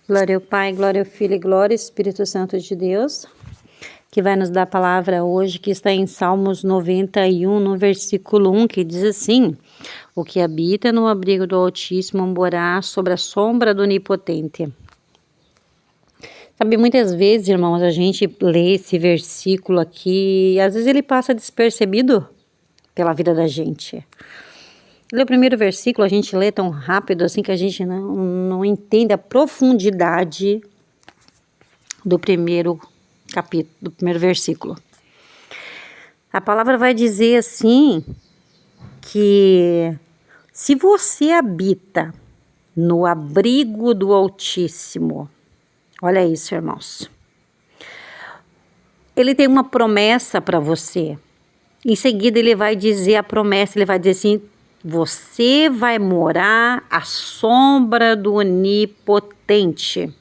Glória ao Pai, glória ao Filho e glória ao Espírito Santo de Deus, que vai nos dar a palavra hoje, que está em Salmos 91, no versículo 1, que diz assim: o que habita no abrigo do Altíssimo morará sobre a sombra do Onipotente. Sabe, muitas vezes, irmãos, a gente lê esse versículo aqui e às vezes ele passa despercebido pela vida da gente. Lê o primeiro versículo, a gente lê tão rápido assim que a gente não entende a profundidade do primeiro capítulo, do primeiro versículo. A palavra vai dizer assim, que se você habita no abrigo do Altíssimo, olha isso, irmãos, ele tem uma promessa para você. Em seguida ele vai dizer a promessa, ele vai dizer assim: você vai morar à sombra do Onipotente.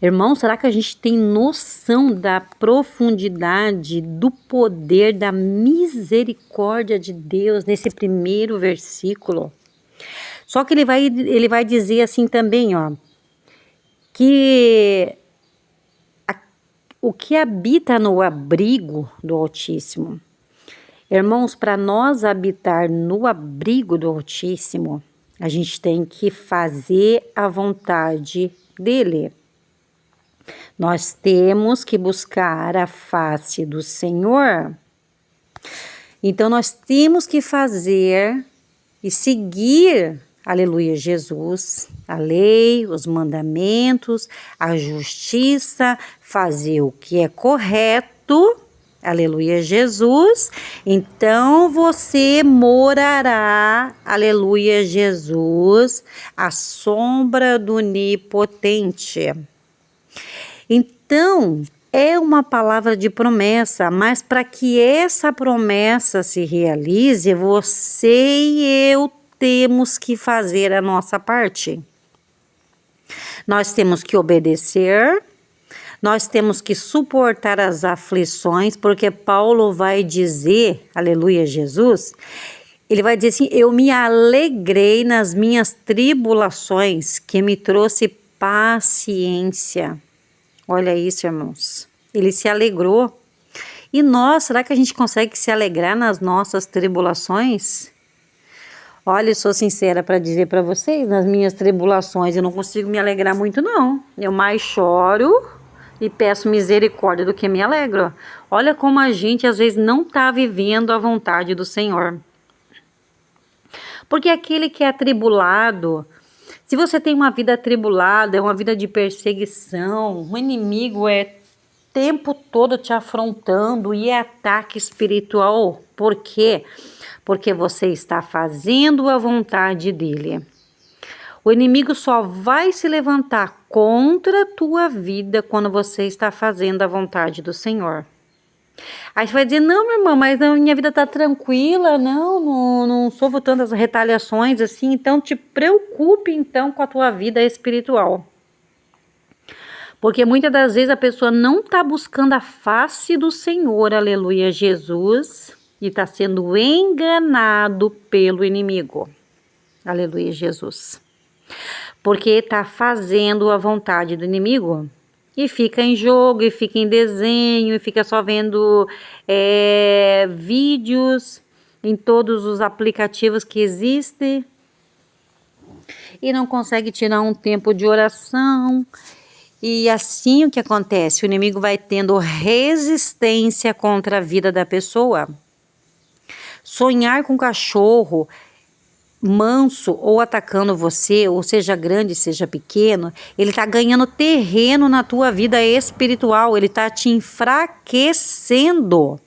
Irmão, será que a gente tem noção da profundidade, do poder, da misericórdia de Deus nesse primeiro versículo? Só que ele vai dizer assim também, ó, que o que habita no abrigo do Altíssimo. Irmãos, para nós habitar no abrigo do Altíssimo, a gente tem que fazer a vontade dele. Nós temos que buscar a face do Senhor. Então, nós temos que fazer e seguir, aleluia, Jesus, a lei, os mandamentos, a justiça, fazer o que é correto, aleluia, Jesus. Então você morará, aleluia, Jesus, à sombra do Onipotente. Então, é uma palavra de promessa, mas para que essa promessa se realize, você e eu temos que fazer a nossa parte. Nós temos que obedecer. Nós temos que suportar as aflições, porque Paulo vai dizer, aleluia, Jesus, ele vai dizer assim: eu me alegrei nas minhas tribulações, que me trouxe paciência. Olha isso, irmãos, ele se alegrou. E nós, será que a gente consegue se alegrar nas nossas tribulações? Olha, eu sou sincera para dizer para vocês, nas minhas tribulações eu não consigo me alegrar muito não, eu mais choro e peço misericórdia do que me alegro. Olha como a gente às vezes não está vivendo a vontade do Senhor. Porque aquele que é atribulado, se você tem uma vida atribulada, é uma vida de perseguição, o inimigo é tempo todo te afrontando e é ataque espiritual. Por quê? Porque você está fazendo a vontade dele. O inimigo só vai se levantar contra a tua vida quando você está fazendo a vontade do Senhor. Aí você vai dizer: não, minha irmã, mas a minha vida está tranquila, não sofro tantas retaliações assim. Então te preocupe então com a tua vida espiritual. Porque muitas das vezes a pessoa não está buscando a face do Senhor, aleluia, Jesus, e está sendo enganado pelo inimigo, aleluia, Jesus. Porque está fazendo a vontade do inimigo e fica em jogo, e fica em desenho, e fica só vendo vídeos em todos os aplicativos que existem e não consegue tirar um tempo de oração. E assim o que acontece? O inimigo vai tendo resistência contra a vida da pessoa. Sonhar com um cachorro manso ou atacando você, ou seja grande, seja pequeno, ele está ganhando terreno na tua vida espiritual, ele está te enfraquecendo.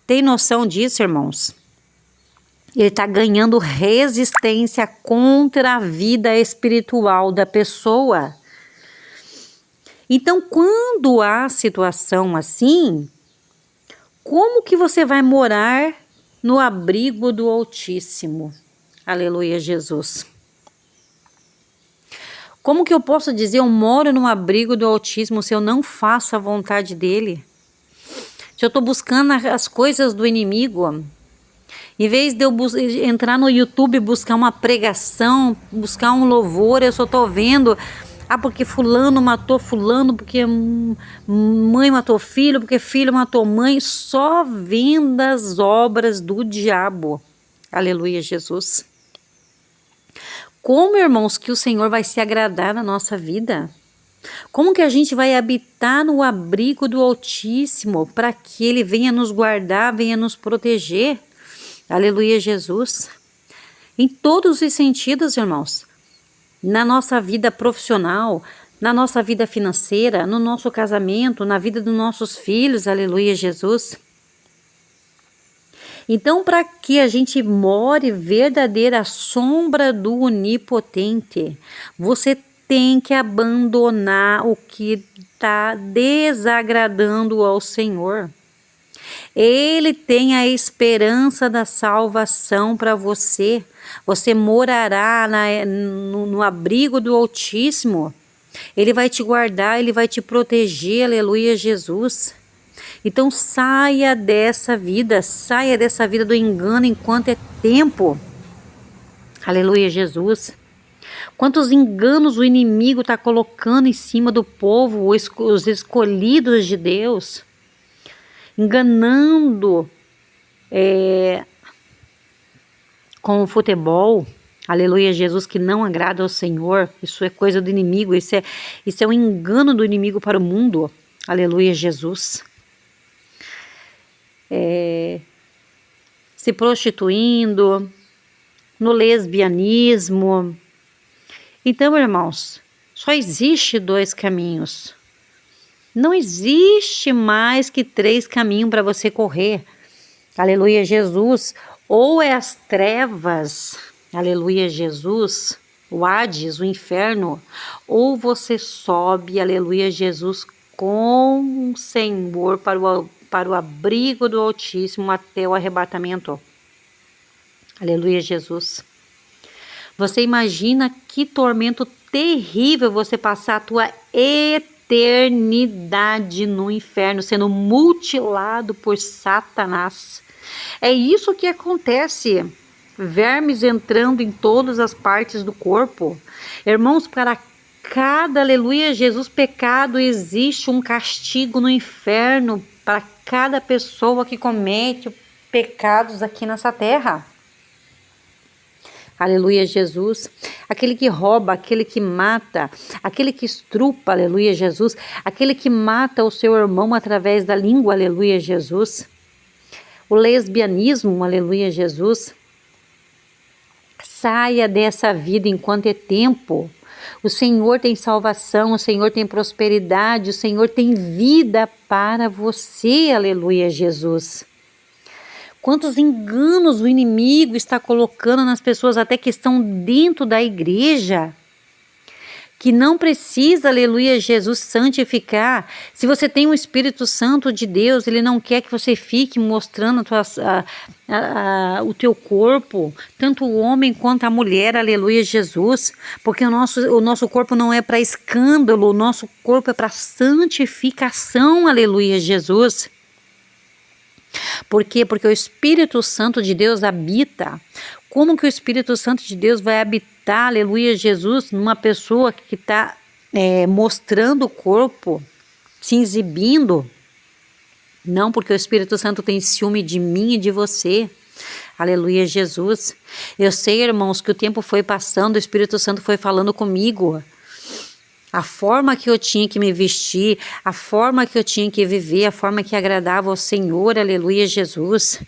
Tem noção disso, irmãos? Ele está ganhando resistência contra a vida espiritual da pessoa. Então, quando há situação assim, como que você vai morar no abrigo do Altíssimo? Aleluia, Jesus. Como que eu posso dizer eu moro no abrigo do Altíssimo se eu não faço a vontade dele? Se eu estou buscando as coisas do inimigo, Em vez de eu entrar no YouTube, buscar uma pregação, buscar um louvor, eu só tô vendo, porque fulano matou fulano, porque mãe matou filho, porque filho matou mãe, só vendo as obras do diabo. Aleluia, Jesus. Como, irmãos, que o Senhor vai se agradar na nossa vida? Como que a gente vai habitar no abrigo do Altíssimo para que Ele venha nos guardar, venha nos proteger? Aleluia, Jesus. Em todos os sentidos, irmãos. Na nossa vida profissional, na nossa vida financeira, no nosso casamento, na vida dos nossos filhos. Aleluia, Jesus. Então, para que a gente more verdadeira sombra do Onipotente, você tem que abandonar o que está desagradando ao Senhor. Ele tem a esperança da salvação para você. Você morará no abrigo do Altíssimo. Ele vai te guardar, Ele vai te proteger. Aleluia, Jesus. Então saia dessa vida do engano enquanto é tempo. Aleluia, Jesus. Quantos enganos o inimigo está colocando em cima do povo, os escolhidos de Deus, enganando com o futebol. Aleluia, Jesus, que não agrada ao Senhor. Isso é coisa do inimigo, isso é um engano do inimigo para o mundo. Aleluia, Jesus. Se prostituindo, no lesbianismo. Então, irmãos, só existe 2 caminhos. Não existe mais que 3 caminhos para você correr. Aleluia, Jesus. Ou é as trevas, aleluia, Jesus, o Hades, o inferno, ou você sobe, aleluia, Jesus, com o Senhor para o abrigo do Altíssimo até o arrebatamento. Aleluia, Jesus. Você imagina que tormento terrível você passar a tua eternidade no inferno, sendo mutilado por Satanás. É isso que acontece. Vermes entrando em todas as partes do corpo. Irmãos, para cada, aleluia, Jesus, pecado, existe um castigo no inferno para cada pessoa que comete pecados aqui nessa terra. Aleluia, Jesus. Aquele que rouba, aquele que mata, aquele que estrupa, aleluia, Jesus. Aquele que mata o seu irmão através da língua, aleluia, Jesus. O lesbianismo, aleluia, Jesus. Saia dessa vida enquanto é tempo. O Senhor tem salvação, o Senhor tem prosperidade, o Senhor tem vida para você, aleluia, Jesus. Quantos enganos o inimigo está colocando nas pessoas, até que estão dentro da igreja, que não precisa, aleluia, Jesus, santificar. Se você tem o Espírito Santo de Deus, Ele não quer que você fique mostrando o teu corpo, tanto o homem quanto a mulher, aleluia, Jesus, porque o nosso corpo não é para escândalo, o nosso corpo é para santificação, aleluia, Jesus. Por quê? Porque o Espírito Santo de Deus habita. Como que o Espírito Santo de Deus vai habitar, aleluia, Jesus, numa pessoa que está mostrando o corpo, se exibindo? Não, porque o Espírito Santo tem ciúme de mim e de você. Aleluia, Jesus. Eu sei, irmãos, que o tempo foi passando, o Espírito Santo foi falando comigo. A forma que eu tinha que me vestir, a forma que eu tinha que viver, a forma que agradava ao Senhor, aleluia, Jesus.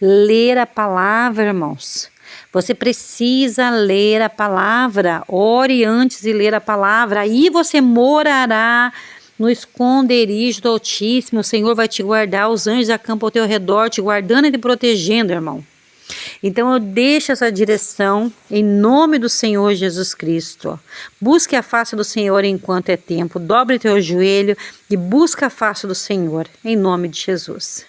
Ler a palavra, irmãos. Você precisa ler a palavra. Ore antes de ler a palavra. Aí você morará no esconderijo do Altíssimo. O Senhor vai te guardar. Os anjos acampam ao teu redor, te guardando e te protegendo, irmão. Então eu deixo essa direção em nome do Senhor Jesus Cristo. Busque a face do Senhor enquanto é tempo. Dobre teu joelho e busque a face do Senhor em nome de Jesus.